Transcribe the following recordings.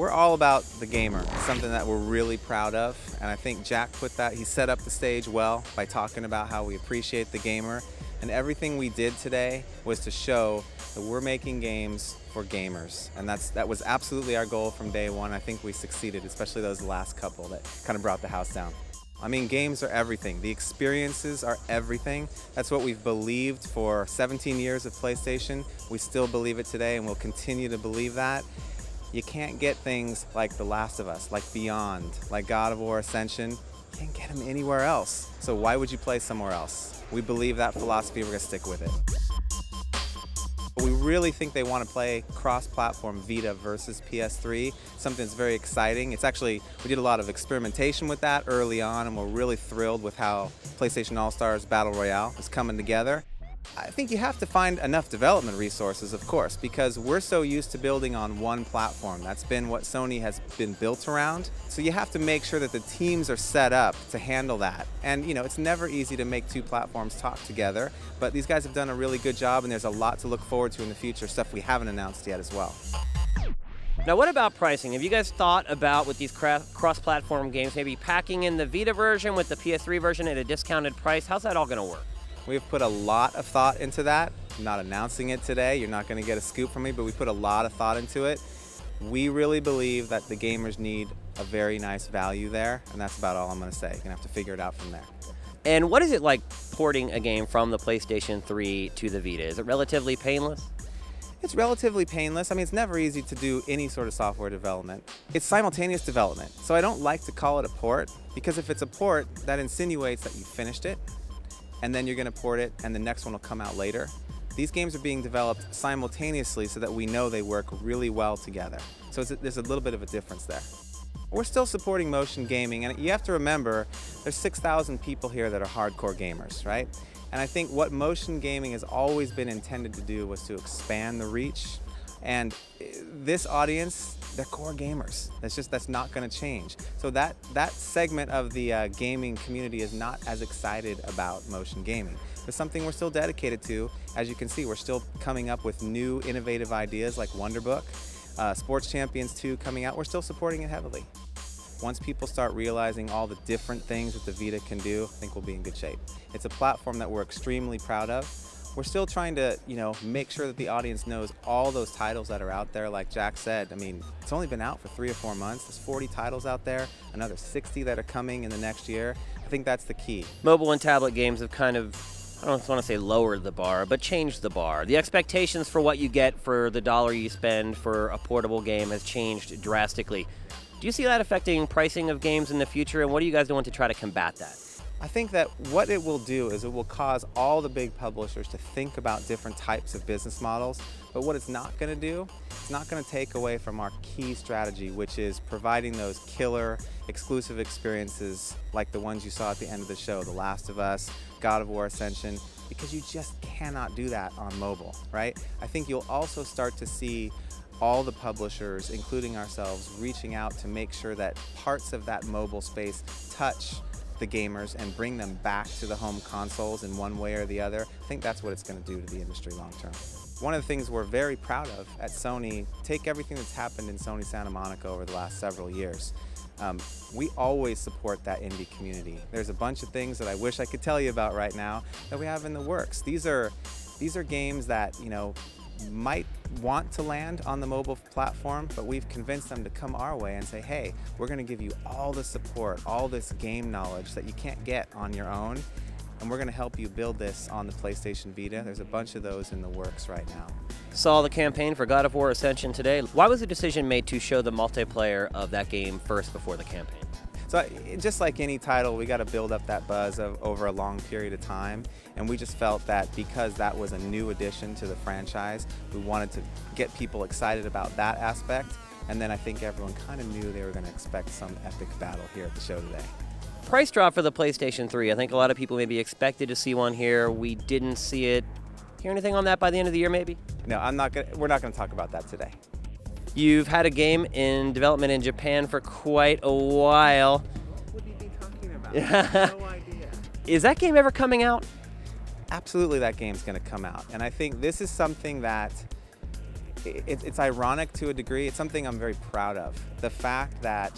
We're all about the gamer. It's something that we're really proud of, and I think Jack he set up the stage well by talking about how we appreciate the gamer, and everything we did today was to show that we're making games for gamers, and that was absolutely our goal from day one. I think we succeeded, especially those last couple that kind of brought the house down. I mean, games are everything. The experiences are everything. That's what we've believed for 17 years of PlayStation. We still believe it today, and we'll continue to believe that. You can't get things like The Last of Us, like Beyond, like God of War Ascension. You can't get them anywhere else. So why would you play somewhere else? We believe that philosophy, we're gonna stick with it. We really think they want to play cross-platform Vita versus PS3, something that's very exciting. It's actually, we did a lot of experimentation with that early on, and we're really thrilled with how PlayStation All-Stars Battle Royale is coming together. I think you have to find enough development resources, of course, because we're so used to building on one platform. That's been what Sony has been built around. So you have to make sure that the teams are set up to handle that. And you know, it's never easy to make two platforms talk together, but these guys have done a really good job, and there's a lot to look forward to in the future, stuff we haven't announced yet as well. Now, what about pricing? Have you guys thought about, with these cross-platform games, maybe packing in the Vita version with the PS3 version at a discounted price? How's that all going to work? We've put a lot of thought into that. I'm not announcing it today. You're not going to get a scoop from me, but we put a lot of thought into it. We really believe that the gamers need a very nice value there, and that's about all I'm going to say. You're going to have to figure it out from there. And what is it like porting a game from the PlayStation 3 to the Vita? Is it relatively painless? It's relatively painless. I mean, it's never easy to do any sort of software development. It's simultaneous development, so I don't like to call it a port, because if it's a port, that insinuates that you finished it, and then you're going to port it, and the next one will come out later. These games are being developed simultaneously so that we know they work really well together. So there's a little bit of a difference there. We're still supporting motion gaming, and you have to remember, there's 6,000 people here that are hardcore gamers, right? And I think what motion gaming has always been intended to do was to expand the reach. And this audience, they're core gamers. That's not going to change. So that segment of the gaming community is not as excited about motion gaming. It's something we're still dedicated to. As you can see, we're still coming up with new innovative ideas like Wonderbook, Sports Champions 2 coming out. We're still supporting it heavily. Once people start realizing all the different things that the Vita can do, I think we'll be in good shape. It's a platform that we're extremely proud of. We're still trying to, make sure that the audience knows all those titles that are out there. Like Jack said, I mean, it's only been out for 3 or 4 months. There's 40 titles out there, another 60 that are coming in the next year. I think that's the key. Mobile and tablet games have kind of, I don't want to say lowered the bar, but changed the bar. The expectations for what you get for the dollar you spend for a portable game has changed drastically. Do you see that affecting pricing of games in the future, and what are you guys doing to try to combat that? I think that what it will do is it will cause all the big publishers to think about different types of business models, but what it's not going to do, it's not going to take away from our key strategy, which is providing those killer exclusive experiences like the ones you saw at the end of the show, The Last of Us, God of War Ascension, because you just cannot do that on mobile, right? I think you'll also start to see all the publishers, including ourselves, reaching out to make sure that parts of that mobile space touch the gamers and bring them back to the home consoles in one way or the other. I think that's what it's going to do to the industry long term. One of the things we're very proud of at Sony, take everything that's happened in Sony Santa Monica over the last several years. We always support that indie community. There's a bunch of things that I wish I could tell you about right now that we have in the works. These are games that, might want to land on the mobile platform, but we've convinced them to come our way and say, hey, we're going to give you all the support, all this game knowledge that you can't get on your own, and we're going to help you build this on the PlayStation Vita. There's a bunch of those in the works right now. Saw the campaign for God of War Ascension today. Why was the decision made to show the multiplayer of that game first before the campaign? So just like any title, we got to build up that buzz over a long period of time, and we just felt that because that was a new addition to the franchise, we wanted to get people excited about that aspect, and then I think everyone kind of knew they were going to expect some epic battle here at the show today. Price drop for the PlayStation 3. I think a lot of people maybe expected to see one here. We didn't see it. Hear anything on that by the end of the year, maybe? No, we're not going to talk about that today. You've had a game in development in Japan for quite a while. What would you be talking about? I have no idea. Is that game ever coming out? Absolutely, that game's going to come out. And I think this is something that it's ironic to a degree. It's something I'm very proud of. The fact that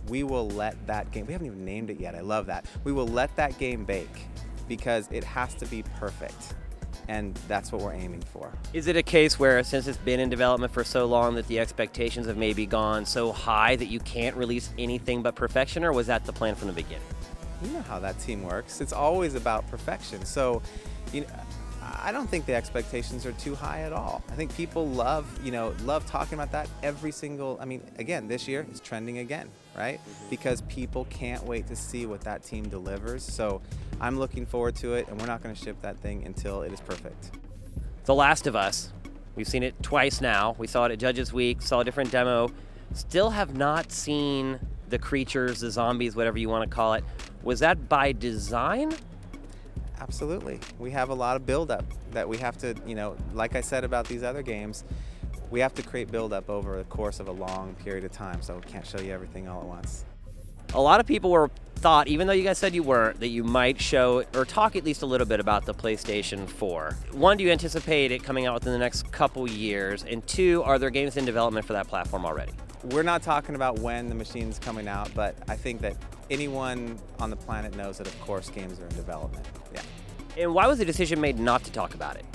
we will let that game, we haven't even named it yet, I love that. We will let that game bake because it has to be perfect. And that's what we're aiming for. Is it a case where, since it's been in development for so long, that the expectations have maybe gone so high that you can't release anything but perfection, or was that the plan from the beginning? You know how that team works. It's always about perfection. So, I don't think the expectations are too high at all. I think people love talking about that every single, again, this year it's trending again, right? Because people can't wait to see what that team delivers. So I'm looking forward to it, and we're not going to ship that thing until it is perfect. The Last of Us, we've seen it twice now. We saw it at Judges Week, saw a different demo. Still have not seen the creatures, the zombies, whatever you want to call it. Was that by design? Absolutely. We have a lot of buildup that we have to, like I said about these other games, we have to create buildup over the course of a long period of time, so we can't show you everything all at once. A lot of people thought, even though you guys said you weren't, that you might show or talk at least a little bit about the PlayStation 4. One, do you anticipate it coming out within the next couple years? And two, are there games in development for that platform already? We're not talking about when the machine's coming out, but I think that anyone on the planet knows that, of course, games are in development. Yeah. And why was the decision made not to talk about it?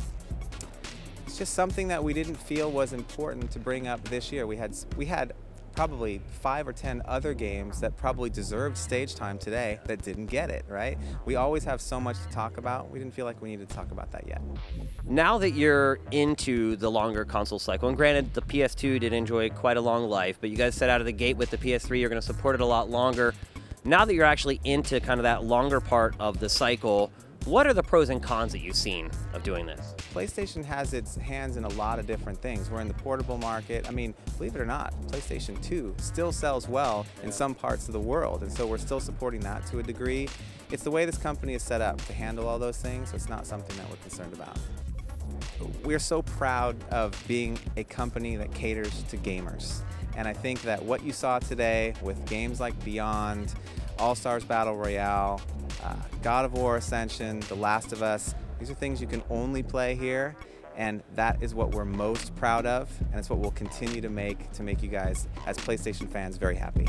It's just something that we didn't feel was important to bring up this year. We had probably 5 or 10 other games that probably deserved stage time today that didn't get it, right? We always have so much to talk about. We didn't feel like we needed to talk about that yet. Now that you're into the longer console cycle, and granted the PS2 did enjoy quite a long life, but you guys set out of the gate with the PS3, you're going to support it a lot longer. Now that you're actually into kind of that longer part of the cycle, what are the pros and cons that you've seen of doing this? PlayStation has its hands in a lot of different things. We're in the portable market. Believe it or not, PlayStation 2 still sells well in some parts of the world, and so we're still supporting that to a degree. It's the way this company is set up to handle all those things, so it's not something that we're concerned about. We're so proud of being a company that caters to gamers. And I think that what you saw today with games like Beyond, All-Stars Battle Royale, God of War Ascension, The Last of Us, these are things you can only play here, and that is what we're most proud of, and it's what we'll continue to make you guys, as PlayStation fans, very happy.